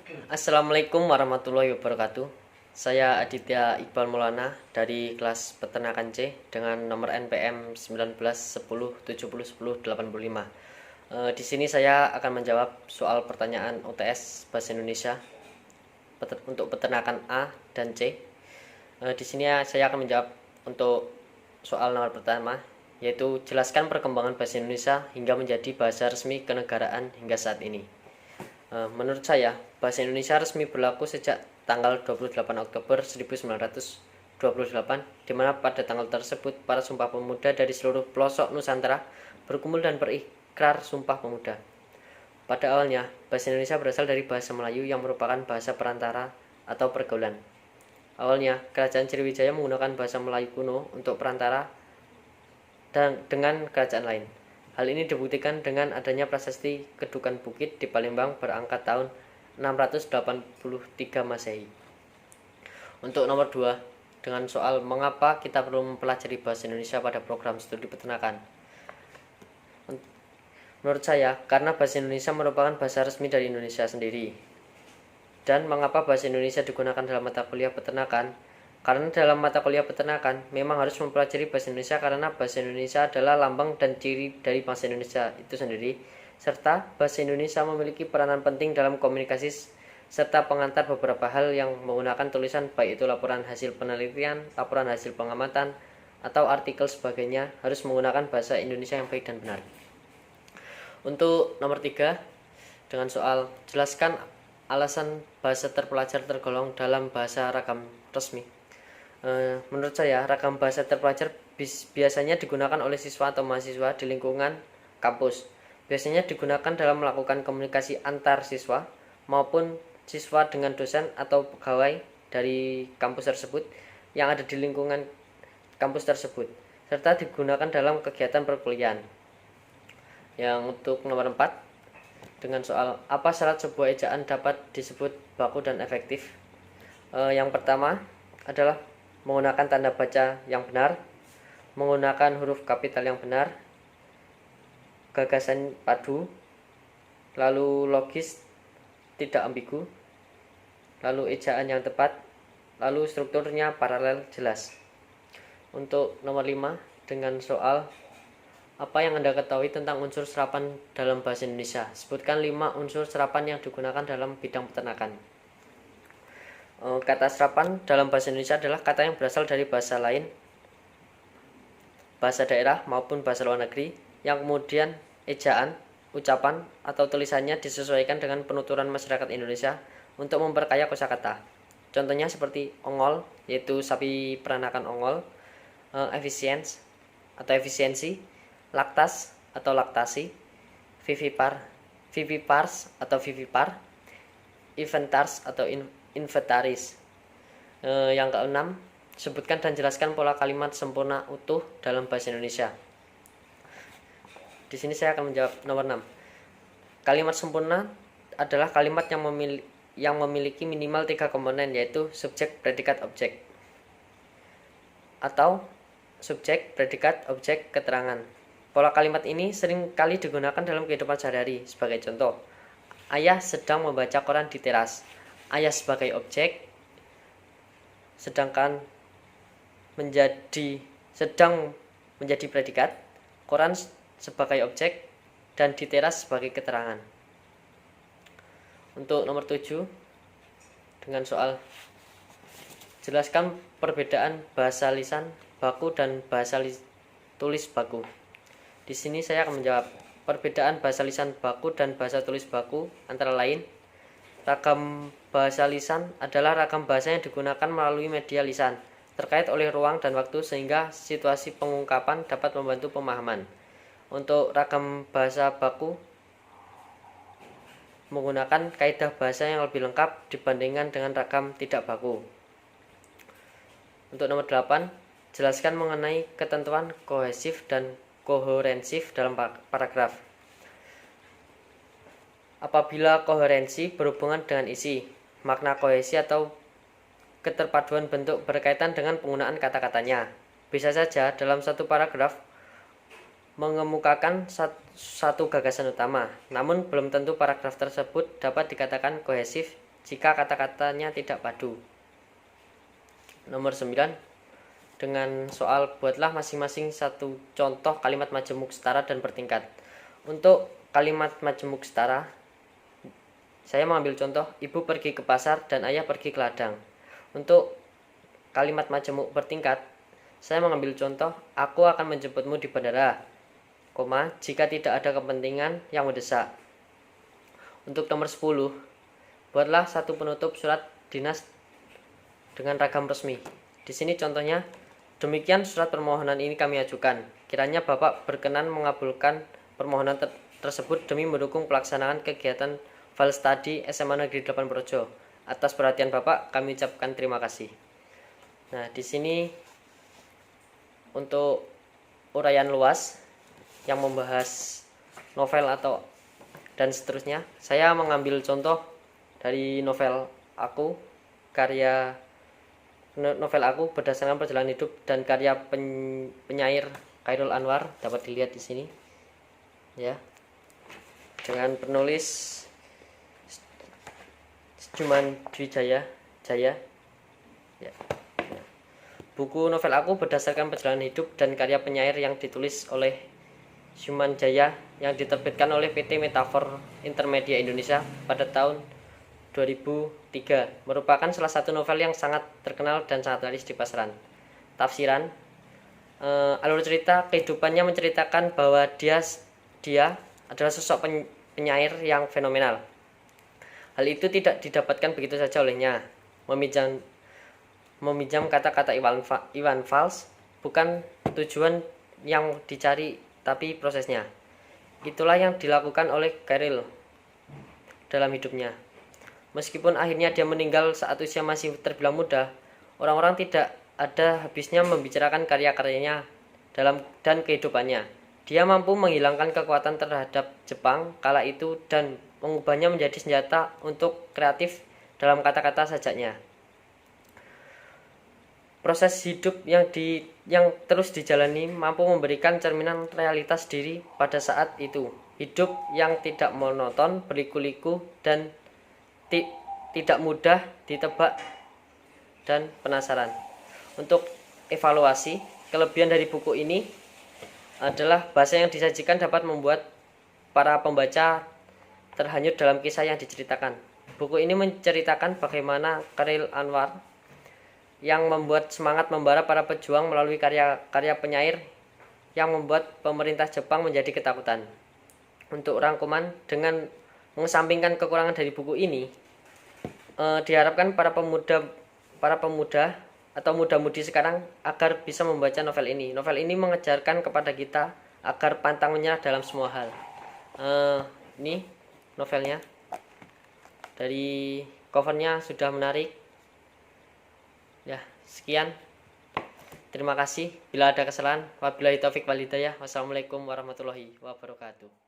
Assalamualaikum warahmatullahi wabarakatuh. Saya Aditya Iqbal Maulana dari kelas Peternakan C dengan nomor NPM 19 10 70 10 85. Di sini saya akan menjawab soal pertanyaan UTS Bahasa Indonesia untuk peternakan A dan C. Di sini saya akan menjawab untuk soal nomor pertama, yaitu jelaskan perkembangan bahasa Indonesia hingga menjadi bahasa resmi kenegaraan hingga saat ini. Menurut saya, bahasa Indonesia resmi berlaku sejak tanggal 28 Oktober 1928, di mana pada tanggal tersebut para sumpah pemuda dari seluruh pelosok Nusantara berkumpul dan berikrar sumpah pemuda. Pada awalnya, bahasa Indonesia berasal dari bahasa Melayu yang merupakan bahasa perantara atau pergaulan. Awalnya, Kerajaan Sriwijaya menggunakan bahasa Melayu kuno untuk perantara dan dengan kerajaan lain. Hal ini dibuktikan dengan adanya prasasti Kedukan Bukit di Palembang berangkat tahun 683 Masehi. Untuk nomor 2, dengan soal mengapa kita perlu mempelajari bahasa Indonesia pada program studi peternakan. Menurut saya, karena bahasa Indonesia merupakan bahasa resmi dari Indonesia sendiri. Dan mengapa bahasa Indonesia digunakan dalam mata kuliah peternakan? Karena dalam mata kuliah peternakan memang harus mempelajari bahasa Indonesia karena bahasa Indonesia adalah lambang dan ciri dari bangsa Indonesia itu sendiri, serta bahasa Indonesia memiliki peranan penting dalam komunikasi serta pengantar beberapa hal yang menggunakan tulisan, baik itu laporan hasil penelitian, laporan hasil pengamatan, atau artikel sebagainya harus menggunakan bahasa Indonesia yang baik dan benar. Untuk nomor 3, dengan soal jelaskan alasan bahasa terpelajar tergolong dalam bahasa ragam resmi. Menurut saya, ragam bahasa terpelajar biasanya digunakan oleh siswa atau mahasiswa di lingkungan kampus. Biasanya digunakan dalam melakukan komunikasi antar siswa maupun siswa dengan dosen atau pegawai dari kampus tersebut yang ada di lingkungan kampus tersebut, serta digunakan dalam kegiatan perkuliahan. Yang untuk nomor 4, dengan soal apa syarat sebuah ejaan dapat disebut baku dan efektif. Yang pertama adalah menggunakan tanda baca yang benar, menggunakan huruf kapital yang benar, gagasan padu, lalu logis, tidak ambigu, lalu ejaan yang tepat, lalu strukturnya paralel jelas. Untuk nomor 5, dengan soal apa yang Anda ketahui tentang unsur serapan dalam bahasa Indonesia? Sebutkan 5 unsur serapan yang digunakan dalam bidang peternakan. Kata serapan dalam bahasa Indonesia adalah kata yang berasal dari bahasa lain, bahasa daerah maupun bahasa luar negeri, yang kemudian ejaan, ucapan, atau tulisannya disesuaikan dengan penuturan masyarakat Indonesia untuk memperkaya kosakata. Contohnya seperti ongol, yaitu sapi peranakan ongol, efisiensi, laktas atau laktasi, vivipars atau vivipar, inventars atau inventaris. Yang keenam, sebutkan dan jelaskan pola kalimat sempurna utuh dalam bahasa Indonesia. Di sini saya akan menjawab nomor 6. Kalimat sempurna adalah kalimat yang memiliki minimal 3 komponen, yaitu subjek, predikat, objek, atau subjek, predikat, objek, keterangan. Pola kalimat ini sering kali digunakan dalam kehidupan sehari-hari. Sebagai contoh, ayah sedang membaca koran di teras. Ayah sebagai objek, sedang menjadi predikat, koran sebagai objek, dan di teras sebagai keterangan. Untuk nomor 7, dengan soal jelaskan perbedaan bahasa lisan baku dan bahasa tulis baku. Di sini saya akan menjawab perbedaan bahasa lisan baku dan bahasa tulis baku antara lain. Ragam bahasa lisan adalah ragam bahasa yang digunakan melalui media lisan, terkait oleh ruang dan waktu sehingga situasi pengungkapan dapat membantu pemahaman. Untuk ragam bahasa baku menggunakan kaidah bahasa yang lebih lengkap dibandingkan dengan ragam tidak baku. Untuk nomor 8, jelaskan mengenai ketentuan kohesif dan koherensif dalam paragraf. Apabila koherensi berhubungan dengan isi, makna kohesi atau keterpaduan bentuk berkaitan dengan penggunaan kata-katanya. Bisa saja dalam satu paragraf mengemukakan satu gagasan utama, namun belum tentu paragraf tersebut dapat dikatakan kohesif jika kata-katanya tidak padu. Nomor 9, dengan soal buatlah masing-masing satu contoh kalimat majemuk setara dan bertingkat. Untuk kalimat majemuk setara, saya mengambil contoh ibu pergi ke pasar dan ayah pergi ke ladang. Untuk kalimat majemuk bertingkat, saya mengambil contoh aku akan menjemputmu di bandara, jika tidak ada kepentingan yang mendesak. Untuk nomor 10, buatlah satu penutup surat dinas dengan ragam resmi. Di sini contohnya, demikian surat permohonan ini kami ajukan. Kiranya Bapak berkenan mengabulkan permohonan tersebut demi mendukung pelaksanaan kegiatan file study SMA Negeri 8 Projo. Atas perhatian Bapak, kami ucapkan terima kasih. Nah, di sini untuk uraian luas yang membahas novel dan seterusnya, saya mengambil contoh dari novel aku berdasarkan perjalanan hidup dan karya penyair Khairul Anwar, dapat dilihat di sini ya, dengan penulis Sujuman Dwijaya ya. Buku novel aku berdasarkan perjalanan hidup dan karya penyair yang ditulis oleh Sujuman Jaya yang diterbitkan oleh PT Metafor Intermedia Indonesia pada tahun 2003, merupakan salah satu novel yang sangat terkenal dan sangat laris di pasaran. Tafsiran, alur cerita kehidupannya menceritakan bahwa dia adalah sosok penyair yang fenomenal. Hal itu tidak didapatkan begitu saja olehnya. Meminjam kata-kata Iwan Fals bukan tujuan yang dicari, tapi prosesnya. Itulah yang dilakukan oleh Khairil dalam hidupnya. Meskipun akhirnya dia meninggal saat usia masih terbilang muda, orang-orang tidak ada habisnya membicarakan karya-karyanya dan kehidupannya. Dia mampu menghilangkan kekuatan terhadap Jepang kala itu dan mengubahnya menjadi senjata untuk kreatif dalam kata-kata sajaknya. Proses hidup yang terus dijalani mampu memberikan cerminan realitas diri pada saat itu. Hidup yang tidak monoton, berliku-liku, dan tidak mudah ditebak dan penasaran. Untuk evaluasi, kelebihan dari buku ini adalah bahasa yang disajikan dapat membuat para pembaca terhanyut dalam kisah yang diceritakan. Buku ini menceritakan bagaimana Khairil Anwar yang membuat semangat membara para pejuang melalui karya-karya penyair yang membuat pemerintah Jepang menjadi ketakutan. Untuk rangkuman, dengan mengesampingkan kekurangan dari buku ini, diharapkan para pemuda atau muda-mudi sekarang agar bisa membaca novel ini. Novel ini mengajarkan kepada kita agar pantang menyerah dalam semua hal. Ini novelnya, dari covernya sudah menarik. Ya, sekian. Terima kasih. Bila ada kesalahan, wabillahi taufik wal hidayah. Wassalamualaikum warahmatullahi wabarakatuh.